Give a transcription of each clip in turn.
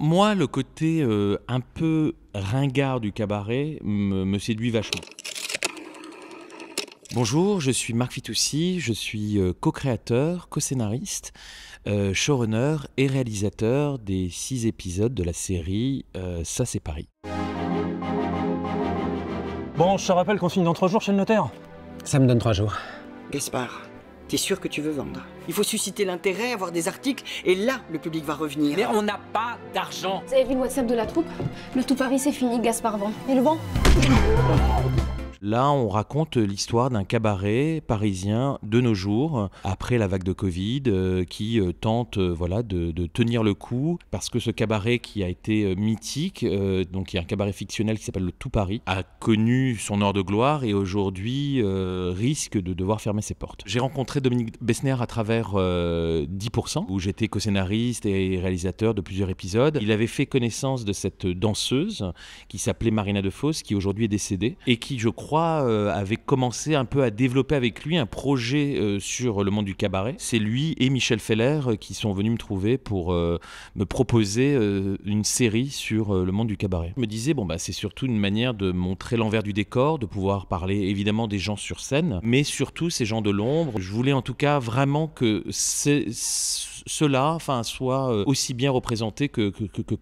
Moi, le côté un peu ringard du cabaret me séduit vachement. Bonjour, je suis Marc Fitoussi, je suis co-créateur, co-scénariste, showrunner et réalisateur des 6 épisodes de la série Ça c'est Paris. Bon, je te rappelle qu'on signe dans 3 jours chez le notaire. Ça me donne 3 jours. Gaspard, t'es sûr que tu veux vendre? Il faut susciter l'intérêt, avoir des articles, et là, le public va revenir. Mais on n'a pas d'argent. Vous avez vu le WhatsApp de la troupe? Le tout Paris, c'est fini, Gaspard vend. Et le vend? Là, on raconte l'histoire d'un cabaret parisien de nos jours, après la vague de Covid, qui tente de tenir le coup, parce que ce cabaret qui a été mythique, donc il y a un cabaret fictionnel qui s'appelle le Tout Paris, a connu son heure de gloire et aujourd'hui risque de devoir fermer ses portes. J'ai rencontré Dominique Besnéard à travers 10%, où j'étais co-scénariste et réalisateur de plusieurs épisodes. Il avait fait connaissance de cette danseuse qui s'appelait Marina Defos, qui aujourd'hui est décédée, et qui, je crois, avait commencé un peu à développer avec lui un projet sur le monde du cabaret. C'est lui et Michel Feller qui sont venus me trouver pour me proposer une série sur le monde du cabaret. Je me disais, c'est surtout une manière de montrer l'envers du décor, de pouvoir parler évidemment des gens sur scène, mais surtout ces gens de l'ombre. Je voulais en tout cas vraiment que ceux-là soient aussi bien représentés que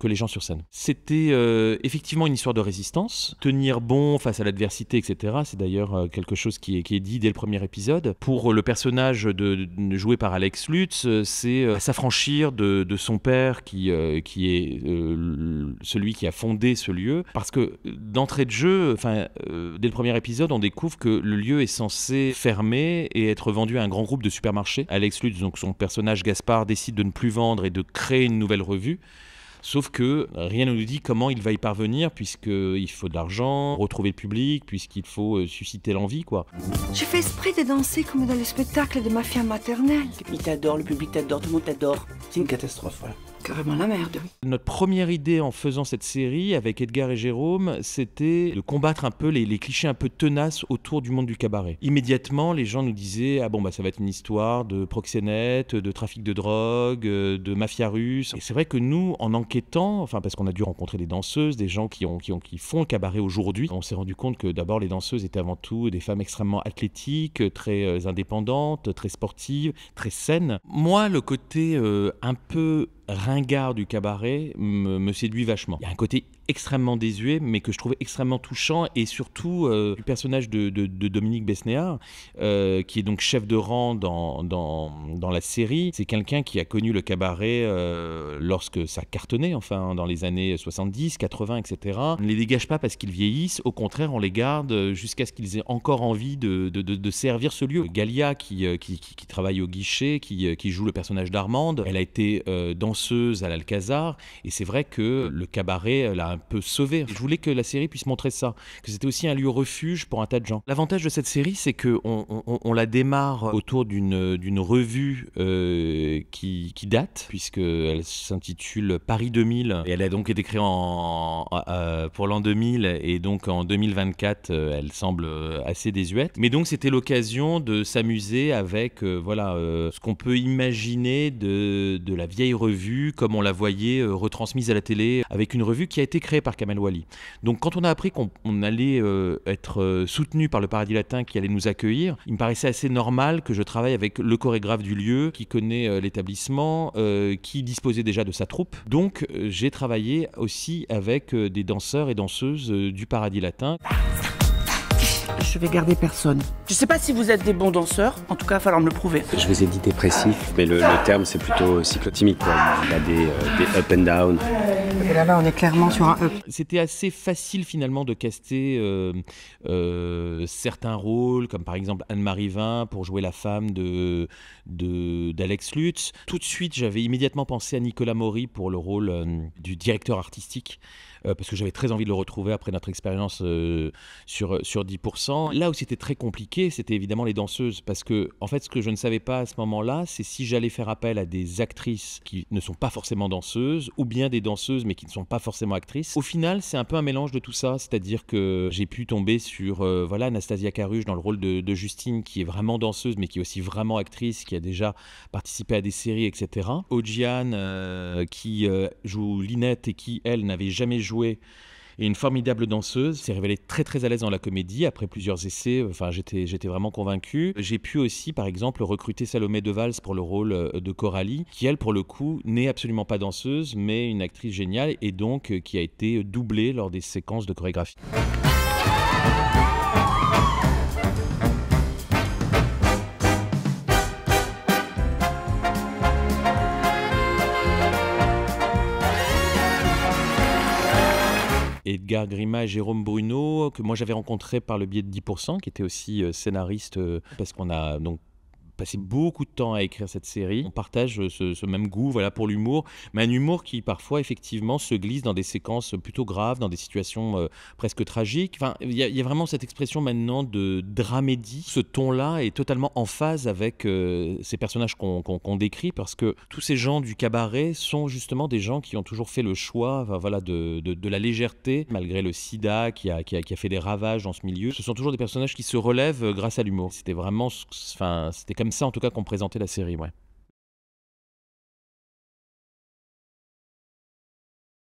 les gens sur scène. C'était effectivement une histoire de résistance, tenir bon face à l'adversité, etc. C'est d'ailleurs quelque chose qui est dit dès le premier épisode. Pour le personnage joué par Alex Lutz, c'est s'affranchir de son père qui est celui qui a fondé ce lieu. Parce que d'entrée de jeu, dès le premier épisode, on découvre que le lieu est censé fermer et être vendu à un grand groupe de supermarchés. Alex Lutz, donc son personnage Gaspard, décide de ne plus vendre et de créer une nouvelle revue. Sauf que rien ne nous dit comment il va y parvenir, puisqu'il faut de l'argent, retrouver le public, puisqu'il faut susciter l'envie, quoi. J'ai fait exprès de danser comme dans le spectacle de Mafia maternelle. Il t'adore, le public t'adore, tout le monde t'adore. C'est une catastrophe, voilà. Carrément la merde. Notre première idée en faisant cette série avec Edgar et Jérôme, c'était de combattre un peu les clichés un peu tenaces autour du monde du cabaret. Immédiatement, les gens nous disaient ça va être une histoire de proxénètes, de trafic de drogue, de mafia russe. Et c'est vrai que nous, en enquêtant, parce qu'on a dû rencontrer des danseuses, des gens qui font le cabaret aujourd'hui, on s'est rendu compte que d'abord les danseuses étaient avant tout des femmes extrêmement athlétiques, très indépendantes, très sportives, très saines. Moi, le côté un peu ringard du cabaret me séduit vachement. Il y a un côté extrêmement désuet, mais que je trouvais extrêmement touchant, et surtout le personnage de Dominique Besnéard, qui est donc chef de rang dans la série. C'est quelqu'un qui a connu le cabaret lorsque ça cartonnait, dans les années 70, 80, etc. On ne les dégage pas parce qu'ils vieillissent, au contraire, on les garde jusqu'à ce qu'ils aient encore envie de servir ce lieu. Galia, qui travaille au guichet, qui joue le personnage d'Armande, elle a été danseuse à l'Alcazar, et c'est vrai que le cabaret l'a un peu sauvé. Je voulais que la série puisse montrer ça, que c'était aussi un lieu refuge pour un tas de gens. L'avantage de cette série, c'est qu'on la démarre autour d'une revue qui date, puisqu'elle s'intitule Paris 2000, et elle a donc été créée pour l'an 2000, et donc en 2024, elle semble assez désuète. Mais donc c'était l'occasion de s'amuser avec ce qu'on peut imaginer de la vieille revue, comme on la voyait retransmise à la télé, avec une revue qui a été créée par Kamel Wally. Donc quand on a appris qu'on allait être soutenu par le Paradis Latin qui allait nous accueillir, il me paraissait assez normal que je travaille avec le chorégraphe du lieu, qui connaît l'établissement, qui disposait déjà de sa troupe. Donc j'ai travaillé aussi avec des danseurs et danseuses du Paradis Latin. Je vais garder personne. Je sais pas si vous êtes des bons danseurs, en tout cas, il va falloir me le prouver. Je vous ai dit dépressif, mais le terme c'est plutôt cyclotimique, quoi. Il a des up and down. Et là, on est clairement sur un up. C'était assez facile finalement de caster certains rôles, comme par exemple Anne-Marie Vin pour jouer la femme d'Alex Lutz. Tout de suite, j'avais immédiatement pensé à Nicolas Maury pour le rôle du directeur artistique. Parce que j'avais très envie de le retrouver après notre expérience sur 10%. Là où c'était très compliqué, c'était évidemment les danseuses, parce que en fait, ce que je ne savais pas à ce moment-là, c'est si j'allais faire appel à des actrices qui ne sont pas forcément danseuses, ou bien des danseuses mais mais qui ne sont pas forcément actrices. Au final, c'est un peu un mélange de tout ça, c'est-à-dire que j'ai pu tomber sur voilà, Anastasia Caruge dans le rôle de Justine, qui est vraiment danseuse, mais qui est aussi vraiment actrice, qui a déjà participé à des séries, etc. Ojian, qui joue Linette et qui, elle, n'avait jamais joué, et une formidable danseuse, s'est révélée très très à l'aise dans la comédie après plusieurs essais. Enfin, j'étais vraiment convaincu. J'ai pu aussi, par exemple, recruter Salomé Devals pour le rôle de Coralie, qui elle, pour le coup, n'est absolument pas danseuse, mais une actrice géniale et donc qui a été doublée lors des séquences de chorégraphie. Edgar Grima et Jérôme Bruno, que moi j'avais rencontré par le biais de 10%, qui était aussi scénariste, parce qu'on a donc passé beaucoup de temps à écrire cette série. On partage ce même goût, voilà, pour l'humour, mais un humour qui parfois effectivement se glisse dans des séquences plutôt graves, dans des situations presque tragiques. Enfin, il y a vraiment cette expression maintenant de dramédie. Ce ton-là est totalement en phase avec ces personnages qu'on décrit, parce que tous ces gens du cabaret sont justement des gens qui ont toujours fait le choix, enfin, voilà, de la légèreté, malgré le sida qui a fait des ravages dans ce milieu. Ce sont toujours des personnages qui se relèvent grâce à l'humour. C'était vraiment, enfin, c'était comme ça en tout cas qu'on présentait la série, ouais.